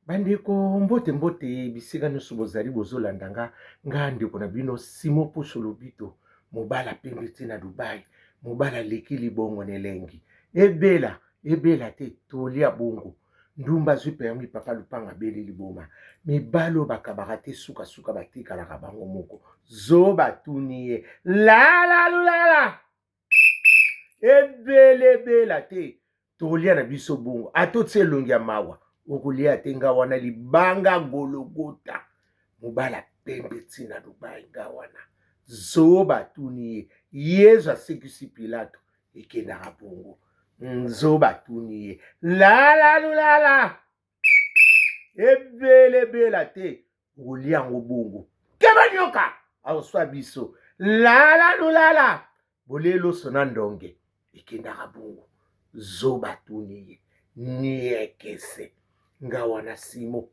Bandeko mbote mbote bisika nyonso bozali bozolanda nga ndeko na bino Simon Poso Lobito mobala pembe te na Dubai mobala leki libongo nelengi ebela te tolia bongo ndumba zwi permis papa lupanga beli liboma mibalo bakabaka te suka batikalaka bango moko zo batuni ye lala ebela te tolia na biso bongo atoti elongi ya mawa okulia tenga wana libanga gologota mobala pembe ntina Dubai nga wana zo batuni ye yezu asekisi Pilato ekendaka bongo zo batuni ye lala ebela te okulia yango bongo kebanyoka aoswa biso lala boleloso na ndonge ekendaka bongo zo batuni ye niekese nga wana Simon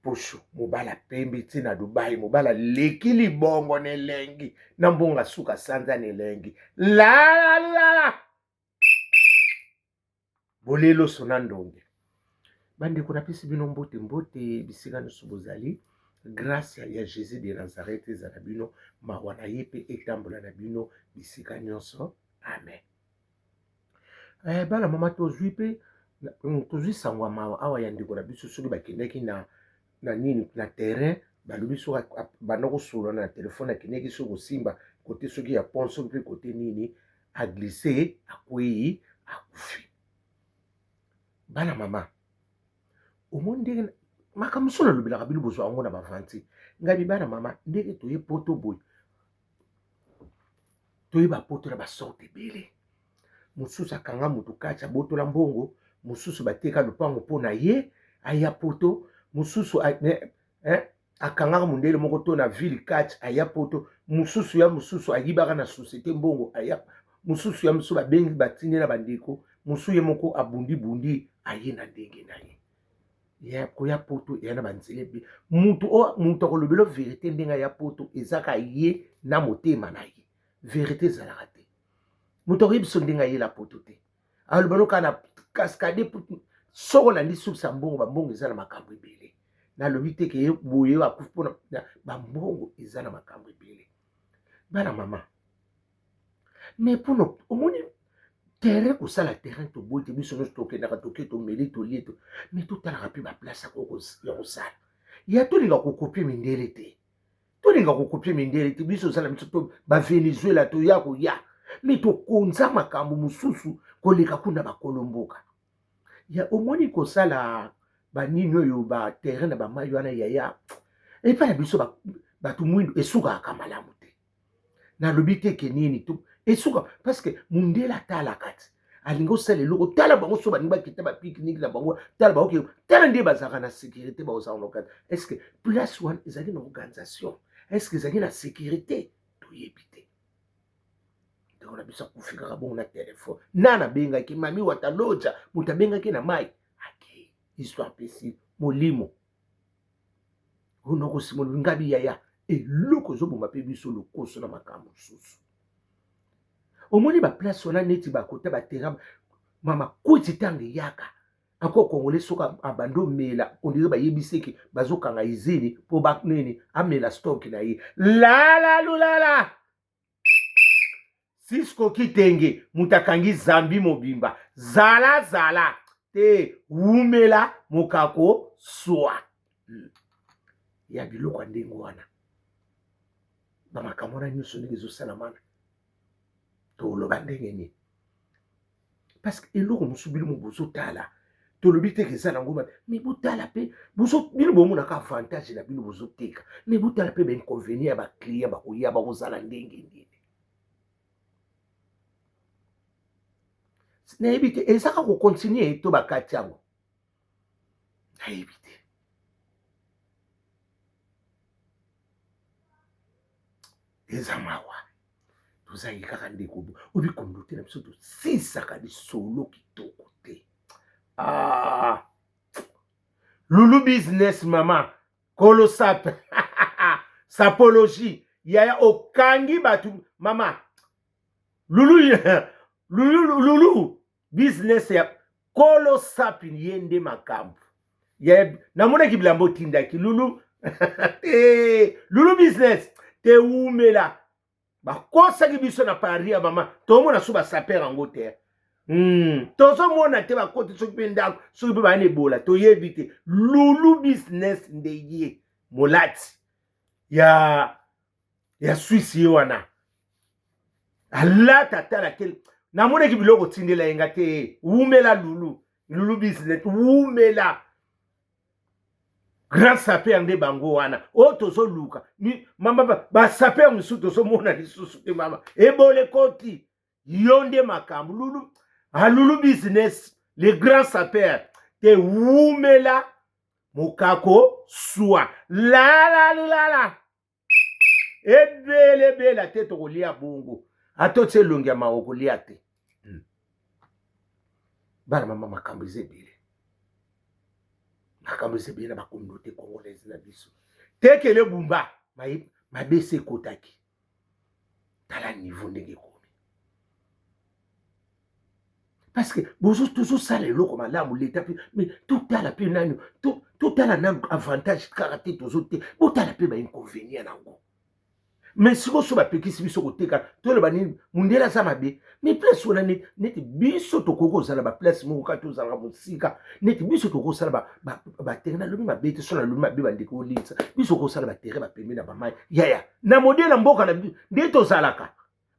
Poso mobala pembe ntina Dubai mobala leki libongo nelengi na mbonga suka sanza nelengi lala boleloso na ndonge bandeko napesi bino mbote bisika nyonso bozali grâce ya Jésus de Nazareth ezala bino mawa na ye mpe etambola na bino bisika nyonso amen. Bana mama tozwi sango mawa awa ya ndeko na biso soki bakendaki na nini na terrain balobi soki banda kosolana na telefone akendaki soki kosimba kote soki ya pont soki mpe kote nini aglise akwei akufi. Bana mama omoni ndenge makambo so nalobelaka bino bozwa yango na bavanti ngai bana mama ndenge toye poto boye toyeba poto na basorte ebele mosusu akanga motu kati abotola mbongo mosusu bateka lupango mpo na ye aya poto mosusu akangaka mondele moko to na ville kati aya poto mosusu ayibaka na société mbongo aya mosusu ya mosusu babengi batindi na bandeko mosusu ye moko abundi aye na ndenge na ye ya koya poto eya na banzela ebe mutu akolobela verité ndenge aya poto ezaka ye na motema na ye verité ezalaka te moto akoyebi biso ndenge ayela poto te aloba noka na cascade soko nandi sukisa mbongo bambongo eza na makambo ebele nalobi te ke boye akufi mpona bambongo eza na makambo ebele bana mama mais mpona omoni terrain kosala terrain toboyi te biso nyonso tokendaka toke tomeli tolie to mais totalaka mpe baplace ya kosala ya tolinga kokopie mindele te biso osala biso to bavenezuela toya koya mais tokonza makambo mosusu koleka kuna bakolomboka ya omoni kosala banini oyo baterrain na bamai wana yaya epai na biso bato mwindo esukaka malamu te nalobi te ke nini esuka parce que mundele atalaka ti alingi osala eloko tala bango so balingi bakita bapiknike na bango tala bango tala nde bazalaka na sécurité bazalaka na okata est ce que place wana ezali na organisation est ce que ezali na sécurité toyebi te ndeko na biso akufi kaka bongo na telefone nana abengaki mami wataloja moto abengaki na mai akei histoire pesi molimo onokosimoli ngabi yaya eloko ezoboma mpe biso lokoso na makambo mosusu omoni baplace wana neti bakota batera mama kuti ntango eyaka ako congolais soki abandi omela ondire bayebiseki bazokanga izini mpo banini amela stock na ye lala sisko kitenge moto akangi zambi mobimba zala te wumela mokako swa ya biloko ya ndenge wana bamakambo wana nyonso ndenge ezosalamana toloba ndenge nini parce que eloko mosusu bino mo bozotala tolobi teke eza nango mais botala mpe bino bomonaka avantage na bino bozoteka mais botala mpe bainconvénient ya baclient bakoya bakozala ndenge nini nayebi te ezaka kocontinue to bakati yango nayebi te eza mawa tozali kaka ndeko obi communauté na biso tosisaka lisolo kitoko te lulu business mama kolosape sapologie yaya okangi bato mama lulu business ya kolosape ye nde makambo namona ki bilambo tindaki lulu lulu business te umela bakosaki biso na pari ya mama tomona so basaper yango te tozomona te bakoti soki mpe ndako soki mpe bayana ebola toyebi te lulu business nde ye molati ya swisse ye wana alata tala te namonaki biloko tindela yenga te umela lulu business umela grand saper nde bango wana o tozoluka mama basaper mosusu tozomona lisusu te mama ebole koti yo nde makambo lulu business le grand saper te umela mokako swa lala ebele te tokolia bongo atoti elongi ya maoko kolia te bana mama makambo ezebele na bakommunauté congolaise na biso tekele bumba mabese ekotaki tala niveau ndenge ekomi parce que tozosala eloko malamu leta mpe mais totala mpe nani totala nanu avantage kaka te tozote botala mpe bainconvénient nango mais sikoso bapekisi biso koteka toloba nini mundele aza mabe mais place wana neti biso tokoki kozala baplace moko kaka tozalaka mosika neti biso tokoki kosala batere nalobi mabe te so nalobi mabe bandeko olisa biso kosala batere bapembe na bamai yaya na modele na mboka na biso nde tozalaka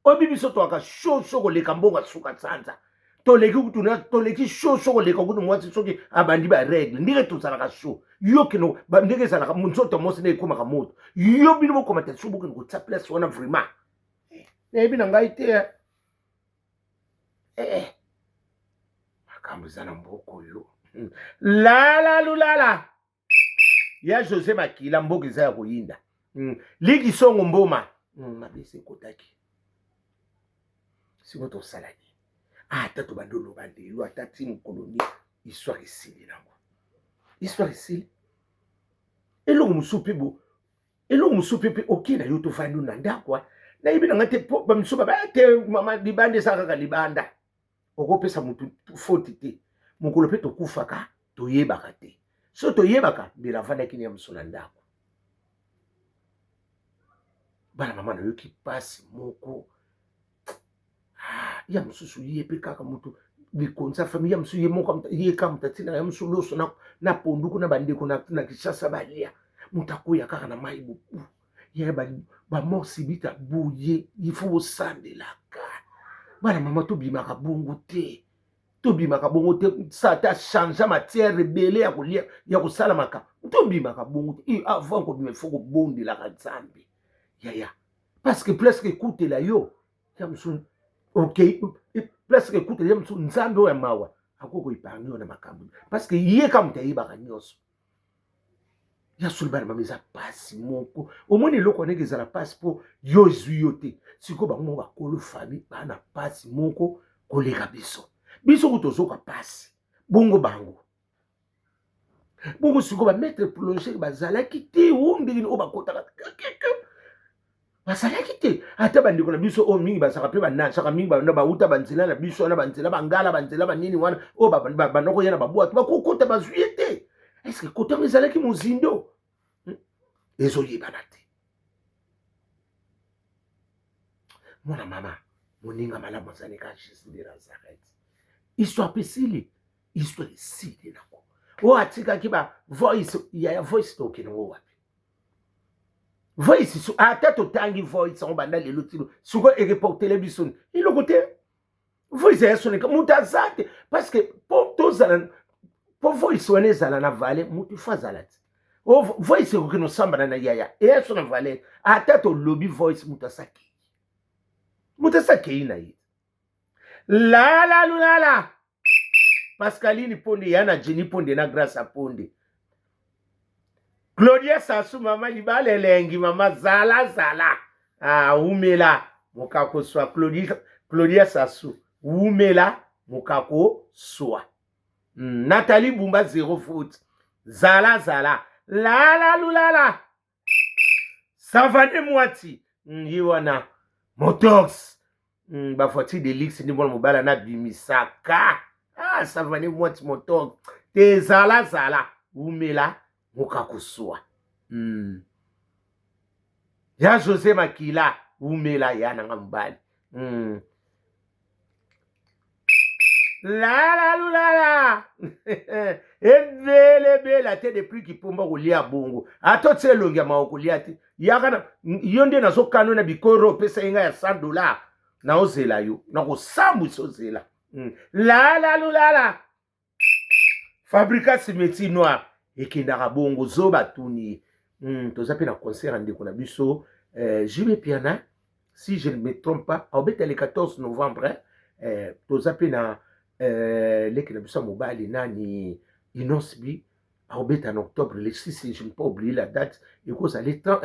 oyebi biso toaka shoso koleka mboka suka sanza toleki show koleka kutu mwasi soki abandi baregle ndenge tozalaka show yo keno ndenge ezalaka nzoto mosi nde ekomaka moto yo bino bokoma te so bokende kotya place wana vraiment nayebi na ngai te makambo eza na mboka oyo lala ya José Makila mboka eza ya koyinda liki songo mboma mabese ekotaki siko tosalaki ata tobandi oloba lelo ata ti mokolo nini histoire esili nango histoire esili eloko mosusu mpe oke na yo tovandi na ndako nayebi nanga te bamisu baba te mama libanda eza kaka libanda okopesa motu foti te mokolo mpe tokufaka toyebaka te so toyebaka mbela avandaki ni ya mosu na ndako bana mama nayoki pasi moko ya mosusu ye mpe kaka motu likonza famille ya mosusu ye moko ye kaka moto atina ya mosusu loso na ponduku na bandeko na Kinshasa balia moto akoya kaka na mai boku ye bamorsi bita boye ifo bosandelaka bana mama tobimaka bongo te sa ta change matière ebele ya kolia ya kosala makambo tobimaka bongo te avant kobima ifo kobondelaka nzambe yaya parce que presque ekutela yo ya mosusu ok presque ekutela ya mosusu nzambe oyo ya mawa akoko epargne yo na makambo parce que ye ka moto ayebaka nyonso ya solo bana mama eza pasi moko omoni eloko ndenge ezala pasi mpo yo ezwi yo te sikoyo bango moko bakolo famille bana pasi moko koleka biso ko tozoka pasi bongo bango sikoyo bametre plongeur bazalaki te o ndenge oyo bakotaka bazalaki te ata bandeko na biso oyo mingi bazalaka mpe banasaka mingi bauta banzela na biso wana banzela bangala banzela banini wana oyo bandoko ya na babwaki bakokota bazwi ye te eske kotango ezalaki mozindo ezoyebana te mwana mama moninga malamu azali ka Jésus de Nazareth histoire mpe esili histoire esili nango oyo atikaki voice ya voice tokenango wapi voice ata totangi voice yango banda lelo tino sikoyo ereportele biso eloko te voice yasoneka moto aza te parce que po voice wana ezala na vale moto ifo azala te voice ekoki nosambana na yaya eyaso na vale ata tolobi voice moto asakei na ye lala Pascaline Ponde ya na Jenny Ponde na Grâce a Ponde Claudia Sassou mama libala elengi mama zala umela mokako swa Claudia Sassou umela mokako swa Nathalie Bumba 0 faute zala lala Savane Mwati yiwana Motox bafoti delix ndi mwana mobala na bimisaka Savane Mwati Motox te zala umela mukakusua. Ya José Makila umela ya nanga mbali. La lulala. Evele bela te depuis kipomba kolia bongo. Ato tse longia ma kolia te. Yakana yonde na zo kano na bikoro pesa inga ya $100 na ozela yo. Na ko sambu so zela. La lulala. Fabrica cimetière noir ekendaka bongo zo batuni. Toza pe na concert ndeko na biso Jimmy Piana si je ne me trompe pas obeta le 14 novembre toza pe na leki na biso mobali nani Inosbi obeta en octobre le 6 si je ne pas oublier la date et cause les 30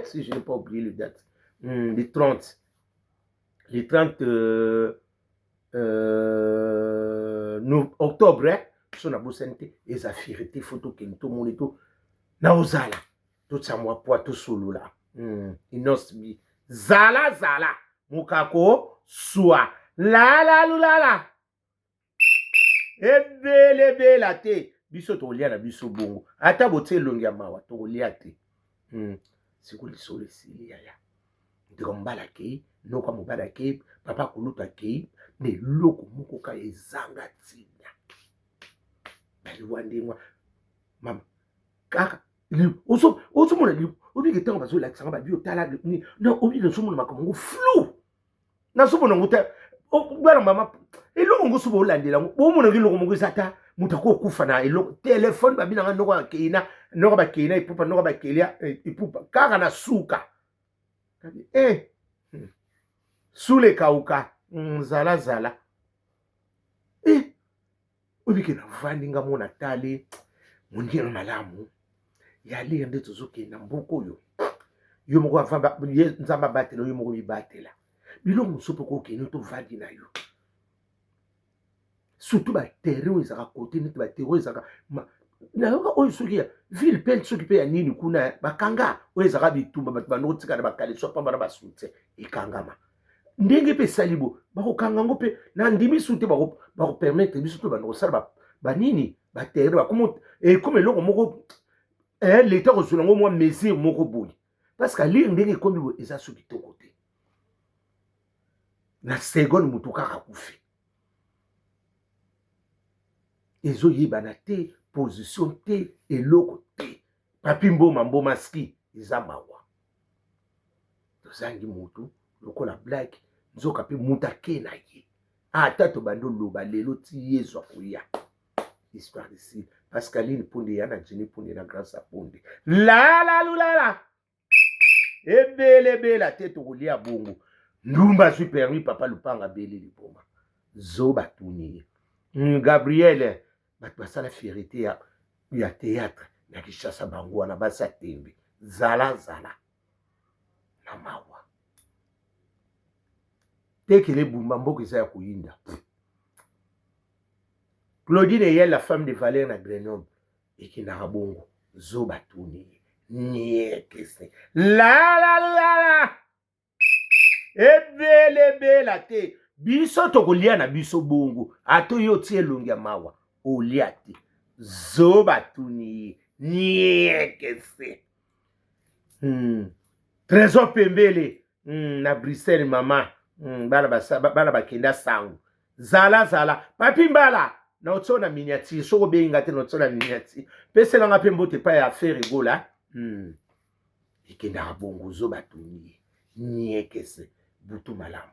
si je n'ai pas oublié les dates les 30 octobre so na bosante eza firité photo kento monito na ozala to tsamwa po to solola Inosbi zala mukako sua la lulala ebele bela te biso to lia na biso bongo ata bote longi ya mawa to lia te sikuli sole silia ya ndiko mbala ke noko mobala ke papa kuluta ke ne loko moko ka ezanga tina bali wandingwa mama kaka oso mona li obi ketango bazo la tsanga ba bio tala ni no obi le somo makomo flou na somo no nguta bana mama eloko ngo sobo olandela bo mona ki loko mongo sata mutako kufa na eloko telefone babina nga noko keina noko ba keina ipupa noko ba kelia ipupa kaka na suka sule kauka zala obike na vandinga mona tali mondira malamu yali nde tozoke na mboko yo moko afamba nzamba batela yo moko bibatela biloko mosusu ko keno to vandi na yo surtout ba terreau ezaka côté neti ba terreau ezaka na yoka oyo soki ya ville pe soki pe ya nini kuna bakanga oyo ezaka bitumba bato banoko tika na bakale so pamba na basute ekangama ndenge pe salibo bakokanga ngo pe na ndimi sute bakopermettre biso to banoko sala banini ba terreau bakomo comme eloko moko l'état kozula ngo mwa mesure moko boye parce que ali ndenge ekomi boye eza soki toko te na seconde moto kaka kufi ezoyebana te position te eloko te papi mboma ski eza mawa tozangi motu lokola black nzoka mpe moto ake na ye ata tobandi oloba lelo ti yezwa koya histoire ici Pascaline Ponde ya na Jenny Ponde na grâce à Ponde la lulala ebele bela te tokolia bongo ndumba zwi permis papa lupanga bele liboma zo batuni Gabriel bato basala fierité ya théâtre na Kishasa bango wana basa tembe zala na mawa tekele bumba mboko eza ya kuyinda Claudine est la femme de Valère na Grenoble et qui n'a bongo zo batuni nie kese la ebele bela te biso tokolia na biso bongo ato yo tie longia mawa olia te zo batuni nie kese Trésor Pembele na Bruxelles mama bana bakenda sango zala papi mbala na otsona miniature soko benga te na otsona miniature pesela nga pe mbote pa ya affaire egola ikenda bongo zo batuni nie kese butu malamu